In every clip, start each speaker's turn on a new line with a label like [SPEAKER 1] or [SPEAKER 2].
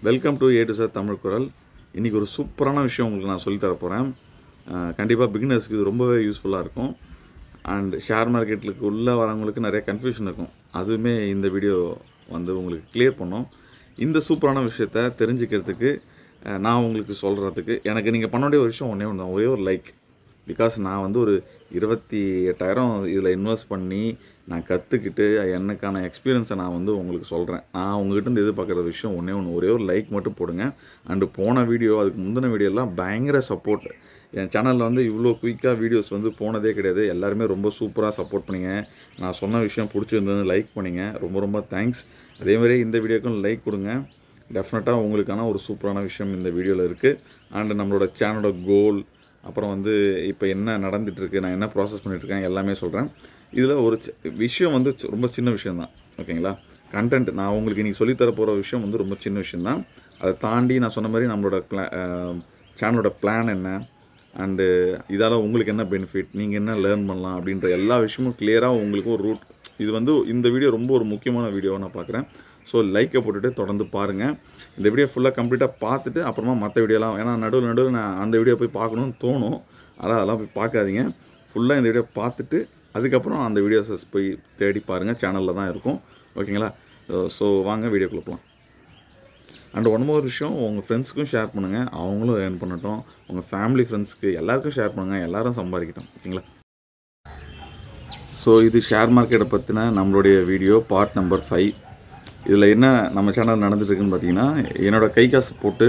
[SPEAKER 1] Welcome to A to Z Tamil குரல். இன்றைக்கி ஒரு சூப்பரான விஷயம் உங்களுக்கு நான் சொல்லித்தர போகிறேன். கண்டிப்பாக பிகினர்ஸ்க்கு இது ரொம்பவே யூஸ்ஃபுல்லாக இருக்கும். அண்ட் ஷேர் மார்க்கெட்டுக்கு உள்ளே வரவங்களுக்கு நிறைய கன்ஃபியூஷன் இருக்கும். அதுவுமே இந்த வீடியோ வந்து உங்களுக்கு கிளியர் பண்ணும். இந்த சூப்பரான விஷயத்தை தெரிஞ்சுக்கிறதுக்கு நான் உங்களுக்கு சொல்கிறதுக்கு எனக்கு நீங்கள் பண்ண வேண்டிய ஒரு விஷயம் ஒன்றே ஒன்று தான், ஒரே ஒரு லைக். பிகாஸ் நான் வந்து ஒரு 28,000 இதில் இன்வெஸ்ட் பண்ணி நான் கற்றுக்கிட்டு எனக்கான எக்ஸ்பீரியன்ஸை நான் வந்து உங்களுக்கு சொல்கிறேன். நான் உங்கள்கிட்ட எதிர்பார்க்குற விஷயம் ஒரே ஒரு லைக் மட்டும் போடுங்க. அண்டு போன வீடியோ அதுக்கு முந்தின வீடியோலாம் பயங்கர சப்போர்ட். என் சேனலில் வந்து இவ்வளோ குயிக்காக வீடியோஸ் வந்து போனதே கிடையாது. எல்லாருமே ரொம்ப சூப்பராக சப்போர்ட் பண்ணிங்க. நான் சொன்ன விஷயம் பிடிச்சிருந்தது லைக் பண்ணிங்க. ரொம்ப ரொம்ப தேங்க்ஸ். அதேமாதிரி இந்த வீடியோக்கும் லைக் கொடுங்க. டெஃபினட்டாக உங்களுக்கான ஒரு சூப்பரான விஷயம் இந்த வீடியோவில் இருக்குது. அண்டு நம்மளோட சேனலோட கோல், அப்புறம் வந்து இப்போ என்ன நடந்துகிட்ருக்கு, நான் என்ன ப்ராசஸ் பண்ணிகிட்ருக்கேன் எல்லாமே சொல்கிறேன். இதில் ஒரு விஷயம் வந்து ரொம்ப சின்ன விஷயந்தான், ஓகேங்களா? கண்டென்ட் நான் உங்களுக்கு இன்றைக்கி சொல்லித்தர போகிற விஷயம் வந்து ரொம்ப சின்ன விஷயந்தான். அதை தாண்டி நான் சொன்ன மாதிரி நம்மளோட சேனலோட பிளான் என்ன, அண்டு இதால் உங்களுக்கு என்ன பெனிஃபிட், நீங்கள் என்ன லேர்ன் பண்ணலாம் அப்படின்ற எல்லா விஷயமும் கிளியராக உங்களுக்கு ஒரு ரூட். இது வந்து இந்த வீடியோ ரொம்ப ஒரு முக்கியமான வீடியோவை நான் பார்க்குறேன். ஸோ லைக்கை போட்டுட்டு தொடர்ந்து பாருங்கள். இந்த வீடியோ ஃபுல்லாக கம்ப்ளீட்டாக பார்த்துட்டு அப்புறமா மற்ற வீடியோலாம், ஏன்னா நடுவில் நான் அந்த வீடியோ போய் பார்க்கணுன்னு தோணும். அதெல்லாம் போய் பார்க்காதீங்க. ஃபுல்லாக இந்த வீடியோ பார்த்துட்டு அதுக்கப்புறம் அந்த வீடியோஸை போய் தேடி பாருங்கள். சேனலில் தான் இருக்கும், ஓகேங்களா? ஸோ வாங்க வீடியோக்குள்ளே போகலாம். அண்ட் ஒன் மோர் விஷயம், உங்கள் ஃப்ரெண்ட்ஸுக்கும் ஷேர் பண்ணுங்கள், அவங்களும் ஏர்ன் பண்ணட்டும். உங்கள் ஃபேமிலி ஃப்ரெண்ட்ஸ்க்கு எல்லாருக்கும் ஷேர் பண்ணுங்கள், எல்லோரும் சம்பாதிக்கட்டும், ஓகேங்களா? ஸோ இது ஷேர் மார்க்கெட்டை பற்றின நம்மளுடைய வீடியோ பார்ட் நம்பர் 5. இதில் என்ன நம்ம சேனல் நடந்துட்டுருக்குன்னு பார்த்தீங்கன்னா, என்னோடய கை காசு போட்டு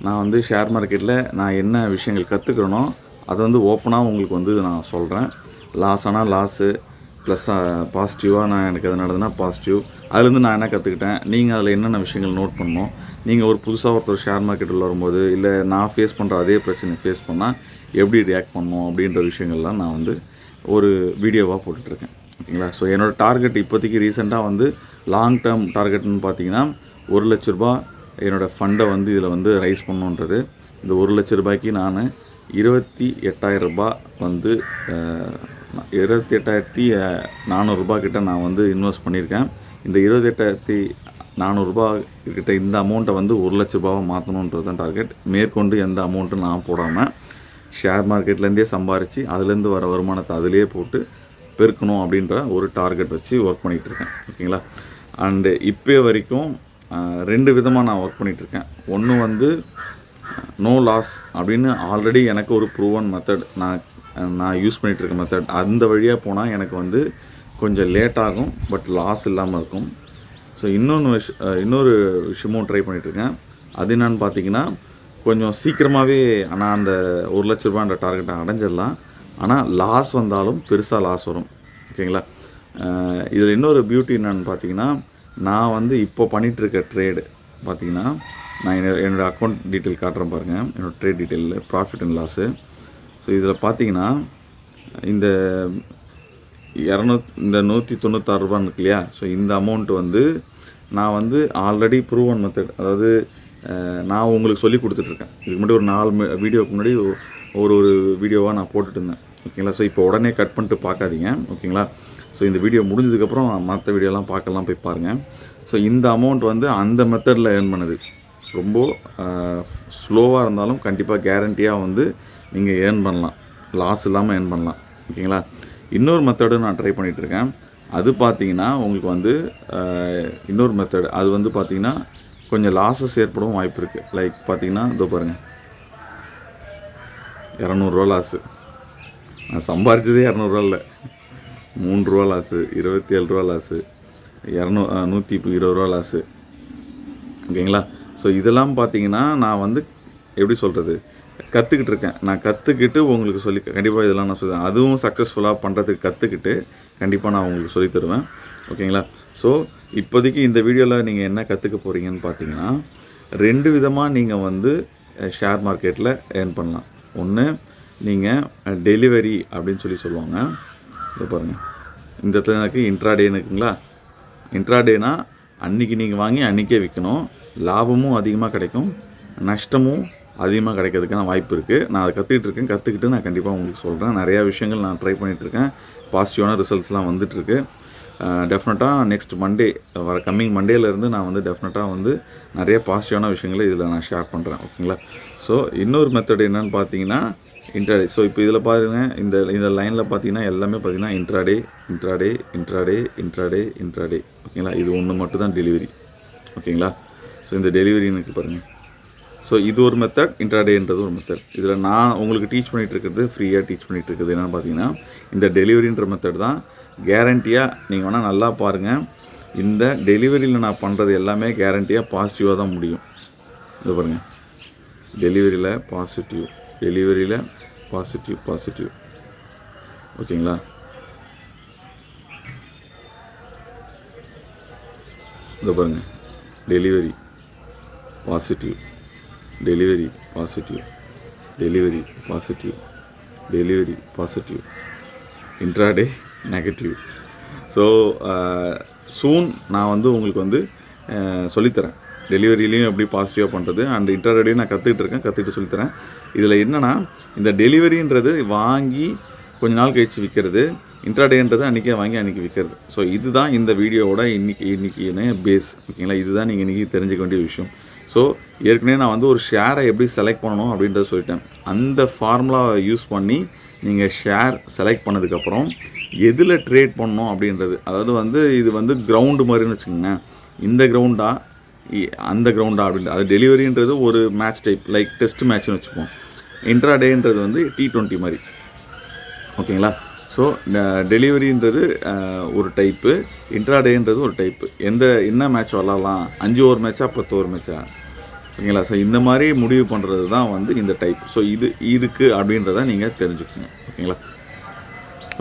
[SPEAKER 1] நான் வந்து ஷேர் மார்க்கெட்டில் நான் என்ன விஷயங்கள் கற்றுக்கிறனோ அதை வந்து ஓப்பனாக உங்களுக்கு வந்து நான் சொல்கிறேன். லாஸ் ஆனால் லாஸு, ப்ளஸ் பாசிட்டிவாக நான் எனக்கு அது நடந்ததுன்னா பாசிட்டிவ், அதுலேருந்து நான் என்ன கற்றுக்கிட்டேன், நீங்கள் அதில் என்னென்ன விஷயங்கள் நோட் பண்ணணும், நீங்கள் ஒரு புதுசாக ஒருத்தர் ஷேர் மார்க்கெட்டில் வரும்போது இல்லை நான் ஃபேஸ் பண்ணுற அதே பிரச்சனையை ஃபேஸ் பண்ணால் எப்படி ரியாக்ட் பண்ணணும் அப்படின்ற விஷயங்கள்லாம் நான் வந்து ஒரு வீடியோவாக போட்டுட்ருக்கேன், ஓகேங்களா? ஸோ என்னோடய டார்கெட் இப்போதைக்கு ரீசெண்டாக வந்து லாங் டேர்ம் டார்கெட்னு பார்த்தீங்கன்னா 1 லட்ச ரூபா என்னோடய ஃபண்டை வந்து இதில் வந்து ரைஸ் பண்ணணுன்றது. இந்த 1 லட்ச ரூபாய்க்கு நான் 28,000 ரூபாய் வந்து 28,400 ரூபாய் கிட்ட நான் வந்து இன்வெஸ்ட் பண்ணியிருக்கேன். இந்த 28,400 ரூபாய் கிட்ட இந்த அமௌண்ட்டை வந்து 1 லட்ச ரூபாவை மாற்றணுன்றது தான் டார்கெட். மேற்கொண்டு எந்த அமௌண்ட்டும் நான் போடாமல் ஷேர் மார்க்கெட்லேருந்தே சம்பாரித்து அதுலேருந்து வர வருமானத்தை அதிலே போட்டு பெருக்கணும் அப்படின்ற ஒரு டார்கெட் வச்சு ஒர்க் பண்ணிகிட்ருக்கேன், ஓகேங்களா? அண்டு இப்போ வரைக்கும் 2 விதமாக நான் ஒர்க் பண்ணிகிட்ருக்கேன். ஒன்று வந்து நோ லாஸ் அப்படின்னு ஆல்ரெடி எனக்கு ஒரு ப்ரூவன் மெத்தட் நான் யூஸ் பண்ணிகிட்ருக்க மெத்தட். அந்த வழியாக போனால் எனக்கு வந்து கொஞ்சம் லேட் ஆகும், பட் லாஸ் இல்லாமல் இருக்கும். ஸோ இன்னொரு விஷயமும் ட்ரை பண்ணிகிட்ருக்கேன். அது என்னன்னு பார்த்தீங்கன்னா, கொஞ்சம் சீக்கிரமாகவே நான் அந்த 1 லட்ச ரூபான்ற டார்கெட்டை அடைஞ்சிடலாம். ஆனால் லாஸ் வந்தாலும் பெருசாக லாஸ் வரும், ஓகேங்களா? இதில் இன்னொரு பியூட்டி என்னென்னு பார்த்தீங்கன்னா, நான் வந்து இப்போ பண்ணிகிட்ருக்க ட்ரேடு பார்த்தீங்கன்னா, நான் என்னோடய அக்கௌண்ட் டீட்டெயில் காட்டுறேன் பாருங்கள். என்னோடய trade detail, profit and loss. So இதில் பார்த்தீங்கன்னா இந்த 196 ரூபான்னு இருக்கு இல்லையா? ஸோ இந்த அமௌண்ட் வந்து நான் வந்து ஆல்ரெடி ப்ரூவன் மெத்தட், அதாவது நான் உங்களுக்கு சொல்லி கொடுத்துட்ருக்கேன். இதுக்கு முன்னாடி ஒரு 4 வீடியோவுக்கு முன்னாடி ஒரு வீடியோவாக நான் போட்டுட்டு இருந்தேன், ஓகேங்களா? ஸோ இப்போ உடனே கட் பண்ணிட்டு பார்க்காதீங்க, ஓகேங்களா? ஸோ இந்த வீடியோ முடிஞ்சதுக்கப்புறம் மற்ற வீடியோலாம் பார்க்கலாம், போய் பாருங்கள். ஸோ இந்த அமௌண்ட் வந்து அந்த மெத்தடில் ஏர்ன் பண்ணுது. ரொம்ப ஸ்லோவாக இருந்தாலும் கண்டிப்பாக கேரண்டியாக வந்து நீங்கள் ஏர்ன் பண்ணலாம், லாஸ் இல்லாமல் ஏர்ன் பண்ணலாம், ஓகேங்களா? இன்னொரு மெத்தடு நான் ட்ரை பண்ணிகிட்ருக்கேன். அது பார்த்தீங்கன்னா உங்களுக்கு வந்து இன்னொரு மெத்தடு, அது வந்து பார்த்திங்கன்னா கொஞ்சம் லாஸஸ் ஏற்படவும் வாய்ப்பு இருக்குது. லைக் பார்த்தீங்கன்னா இதோ பாருங்கள், 200 ரூபா லாஸு. நான் சம்பாரிச்சதே 200 ரூபா இல்லை, 3 ரூபா லாஸு, 27 ரூபா லாஸு, 120 ரூபா லாஸு, ஓகேங்களா? ஸோ இதெல்லாம் பார்த்தீங்கன்னா நான் வந்து எப்படி சொல்கிறது, கற்றுக்கிட்டு இருக்கேன். நான் கற்றுக்கிட்டு உங்களுக்கு சொல்லி கண்டிப்பாக இதெல்லாம் நான் சொல்லுவேன். அதுவும் சக்ஸஸ்ஃபுல்லாக பண்ணுறதுக்கு கற்றுக்கிட்டு கண்டிப்பாக நான் உங்களுக்கு சொல்லி தருவேன், ஓகேங்களா? ஸோ இப்போதைக்கு இந்த வீடியோவில் நீங்கள் என்ன கற்றுக்க போகிறீங்கன்னு பார்த்தீங்கன்னா, 2 விதமாக நீங்கள் வந்து ஷேர் மார்க்கெட்டில் ஏர்ன் பண்ணலாம். ஒன்று, நீங்கள் டெலிவரி அப்படின்னு சொல்லுவாங்க. இதை பாருங்கள், இந்த இடத்துல எனக்கு இன்ட்ராடேன்னு இருக்குங்களா? இன்ட்ராடேனா அன்றைக்கி நீங்கள் வாங்கி அன்றைக்கே விற்கணும். லாபமும் அதிகமாக கிடைக்கும், நஷ்டமும் அதிகமாக கிடைக்கிறதுக்கான வாய்ப்பு இருக்குது. நான் அதை கற்றுக்கிட்டு நான் கண்டிப்பாக உங்களுக்கு சொல்கிறேன். நிறையா விஷயங்கள் நான் ட்ரை பண்ணிகிட்ருக்கேன். பாசிட்டிவான ரிசல்ட்ஸ்லாம் வந்துட்டுருக்கு. டெஃபினட்டாக நெக்ஸ்ட் மண்டே வர கம்மிங் மண்டேலேருந்து நான் வந்து டெஃபினட்டாக வந்து நிறைய பாசிட்டிவான விஷயங்களை இதில் நான் ஷேர் பண்ணுறேன். ஓகேங்களா? ஸோ இன்னொரு மெத்தட் என்னென்னு பார்த்தீங்கன்னா இன்ட்ராடே. ஸோ இப்போ இதில் பாருங்கள், இந்த லைனில் பார்த்தீங்கன்னா எல்லாமே பார்த்தீங்கன்னா intraday intraday intraday intraday intraday. ஓகேங்களா? இது ஒன்று மட்டும் தான் டெலிவரி. ஓகேங்களா? ஸோ இந்த டெலிவரின்னு பாருங்கள். ஸோ இது ஒரு மெத்தட், இன்ட்ராடேன்றது ஒரு மெத்தட். இதில் நான் உங்களுக்கு டீச் பண்ணிகிட்டு இருக்கிறது, ஃப்ரீயாக டீச் பண்ணிகிட்டு இருக்கிறது என்னென்னு பார்த்தீங்கன்னா இந்த டெலிவரின்ற மெத்தட் தான். கேரண்டியாக நீங்கள் வேணால் நல்லா பாருங்கள், இந்த டெலிவரியில் நான் பண்ணுறது எல்லாமே கேரண்டியாக பாசிட்டிவாக தான் முடியும். இது பாருங்கள், டெலிவரியில் பாசிட்டிவ், டெலிவரியில் பாசிட்டிவ் பாசிட்டிவ். ஓகேங்களா? இது பாருங்கள், delivery positive, delivery positive, delivery positive, delivery positive, intraday negative. So சூன் நான் வந்து உங்களுக்கு வந்து சொல்லித்தரேன், டெலிவரியிலையும் எப்படி பாசிட்டிவாக பண்ணுறது அண்ட் இன்ட்ராடேலையும் நான் கற்றுக்கிட்டு சொல்லித்தரேன். இதில் என்னென்னா இந்த டெலிவரின்றது வாங்கி கொஞ்ச நாள் கழித்து விற்கிறது, இன்ட்ராடேன்றது அன்றைக்கே வாங்கி அன்றைக்கி விற்கிறது. ஸோ இதுதான் இந்த வீடியோவோட இன்றைக்கின பேஸ். ஓகேங்களா? இதுதான் நீங்கள் இன்றைக்கி தெரிஞ்சுக்க வேண்டிய விஷயம். ஸோ ஏற்கனவே நான் வந்து ஒரு ஷேரை எப்படி செலக்ட் பண்ணணும் அப்படின்றத சொல்லிட்டேன். அந்த ஃபார்முலாவை யூஸ் பண்ணி நீங்கள் ஷேர் செலக்ட் பண்ணதுக்கப்புறம் எதில் ட்ரேட் பண்ணணும் அப்படின்றது, அதாவது வந்து இது வந்து கிரவுண்டு மாதிரின்னு வச்சுக்கோங்க, இந்த கிரவுண்டா அந்த கிரவுண்டா அப்படின்றது. அது டெலிவரின்றது ஒரு மேட்ச் டைப், லைக் டெஸ்ட் மேட்ச்னு வச்சுப்போம். இன்ட்ராடேன்றது வந்து T20 மாதிரி. ஓகேங்களா? ஸோ டெலிவரின்றது ஒரு டைப்பு, இன்ட்ராடேன்றது ஒரு டைப்பு. என்ன மேட்ச் விளாட்லாம், 5 ஓவர் மேட்சா 10 ஓவர் மேட்சா? ஓகேங்களா? ஸோ இந்த மாதிரி முடிவு பண்ணுறது தான் வந்து இந்த டைப். ஸோ இது இருக்குது அப்படின்றத நீங்கள் தெரிஞ்சுக்கணும். ஓகேங்களா?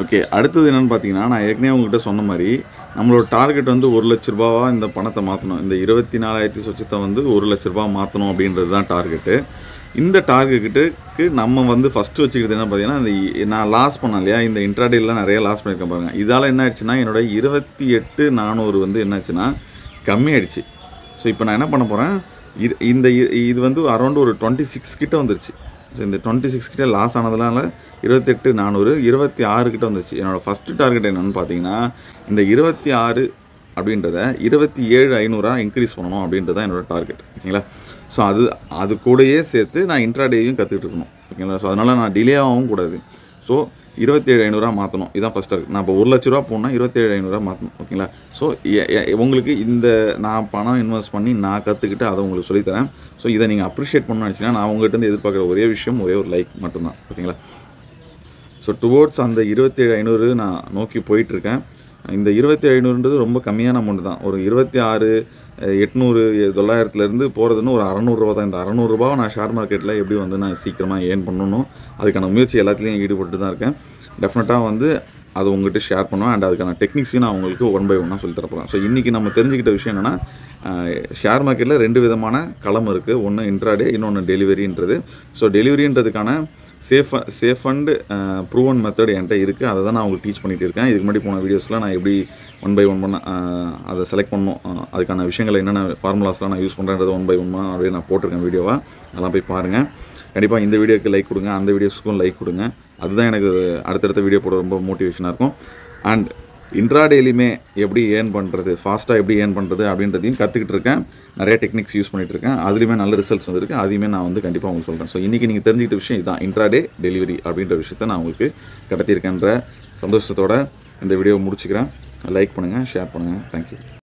[SPEAKER 1] ஓகே, அடுத்தது என்னென்னு பார்த்தீங்கன்னா, நான் ஏற்கனவே உங்கள்கிட்ட சொன்ன மாதிரி நம்மளோட டார்கெட் வந்து 1 லட்ச ரூபாவாக இந்த பணத்தை மாற்றணும். இந்த 24,000 சொச்சத்தை வந்து 1 லட்ச ரூபா மாற்றணும் அப்படின்றது தான் டார்கெட்டு. இந்த டார்கெட்டுக்கு நம்ம வந்து ஃபஸ்ட்டு வச்சுக்கிறது என்ன பார்த்தீங்கன்னா, இந்த நான் லாஸ் பண்ணேன் இல்லையா, இந்த இன்ட்ராடேலாம் நிறைய லாஸ் பண்ணியிருக்கேன் பாருங்கள். இதால் என்ன ஆயிடுச்சுன்னா என்னோட 28,400 வந்து என்னாச்சுன்னா கம்மியாயிடுச்சு. ஸோ இப்போ நான் என்ன பண்ண போகிறேன், இது வந்து அரௌண்ட் ஒரு 26 கிட்ட வந்துருச்சு. ஸோ இந்த 26 கிட்ட லாஸ் ஆனதுனால 28,400 26 கிட்ட வந்துருச்சு. என்னோடய ஃபஸ்ட்டு டார்கெட் என்னென்னு பார்த்தீங்கன்னா, இந்த 26 அப்படின்றத 27,500 இன்க்ரீஸ் பண்ணணும் அப்படின்றது தான் என்னோடய டார்கெட். ஓகேங்களா? ஸோ அது கூடயே சேர்த்து நான் இன்ட்ராடேயும் கற்றுக்கிட்டு இருக்கணும். ஓகேங்களா? ஸோ அதனால் நான் டிலே ஆகவும் கூடாது. ஸோ 27,500 மாற்றணும், இதுதான் ஃபஸ்ட் டார்கெட். நான் இப்போ 1 லட்ச ரூபா போனால் 27,500 மாற்றணும். ஓகேங்களா? ஸோ உங்களுக்கு இந்த நான் பணம் இன்வெஸ்ட் பண்ணி நான் கற்றுக்கிட்டு அதை உங்களுக்கு சொல்லித்தரேன். ஸோ இதை நீங்கள் அப்ரிஷியேட் பண்ணணும்னு நினச்சிங்கன்னா நான் உங்கள்கிட்ட எதிர்பார்க்குற ஒரே விஷயம், ஒரே ஒரு லைக் மட்டும்தான். ஓகேங்களா? ஸோ டுவோர்ட்ஸ் அந்த 27,500 நான் நோக்கி போயிட்டுருக்கேன். இந்த 27,500ன்றது ரொம்ப கம்மியான அமௌண்ட் தான். ஒரு 26,800 900லேருந்து போகிறதுன்னு ஒரு 600 ரூபா தான். இந்த 600 ரூபாவை நான் ஷேர் மார்க்கெட்டில் எப்படி வந்து நான் சீக்கிரமாக ஏர்ன் பண்ணணும், அதுக்கான முயற்சி எல்லாத்துலேயும் ஈடுபட்டு தான் இருக்கேன். டெஃபினட்டாக வந்து அதை உங்கள்கிட்ட ஷேர் பண்ணுவேன். அண்ட் அதுக்கான டெக்னிக்ஸையும் நான் உங்களுக்கு 1 by 1 சொல்லி தரப்போகிறேன். ஸோ இன்றைக்கி நம்ம தெரிஞ்சுக்கிட்ட விஷயம் என்னென்னா, ஷேர் மார்க்கெட்டில் 2 விதமான களம் இருக்குது. ஒன்று இன்ட்ராடே, இன்னொன்று டெலிவரின்றது. ஸோ டெலிவரின்றதுக்கான சேஃப் அண்ட் ப்ரூவன் மெத்தட் என்கிட்ட இருக்குது. அதை தான் நான் உங்களுக்கு டீச் பண்ணிகிட்டு இருக்கேன். இதுக்கு முன்னாடி போன வீடியோஸில் நான் எப்படி 1 by 1 அதை செலக்ட் பண்ணணும், அதுக்கான விஷயங்கள் என்னென்ன ஃபார்முலாஸ்லாம் நான் யூஸ் பண்ணுறேன்றது 1 by 1 அப்படியே நான் போட்டிருக்கேன் வீடியோவாக. அதெல்லாம் போய் பாருங்கள். கண்டிப்பாக இந்த வீடியோக்கு லைக் கொடுங்க, அந்த வீடியோஸுக்கும் லைக் கொடுங்க. அதுதான் எனக்கு அடுத்தடுத்த வீடியோ போட ரொம்ப மோட்டிவேஷனாக இருக்கும். அண்ட் இன்ட்ராடேலையுமே எப்படி ஏர்ன் பண்ணுறது, ஃபாஸ்ட்டாக எப்படி ஏர்ன் பண்ணுறது அப்படின்றதையும் கற்றுக்கிட்டு இருக்கேன். நிறைய டெக்னிக்ஸ் யூஸ் பண்ணிகிட்ருக்கேன். அதுலேயுமே நல்ல ரிசல்ட்ஸ் வந்துருக்கு. அதையுமே நான் வந்து கண்டிப்பாக உங்களுக்கு சொல்கிறேன். ஸோ இன்றைக்கி நீங்கள் தெரிஞ்சுக்கிட்ட விஷயம் இதுதான், இன்ட்ராடே டெலிவரி அப்படின்ற விஷயத்த நான் உங்களுக்கு கடத்தியிருக்கேன்ற சந்தோஷத்தோடு இந்த வீடியோவை முடிச்சுக்கிறேன். லைக் பண்ணுங்கள், ஷேர் பண்ணுங்கள். தேங்க்யூ.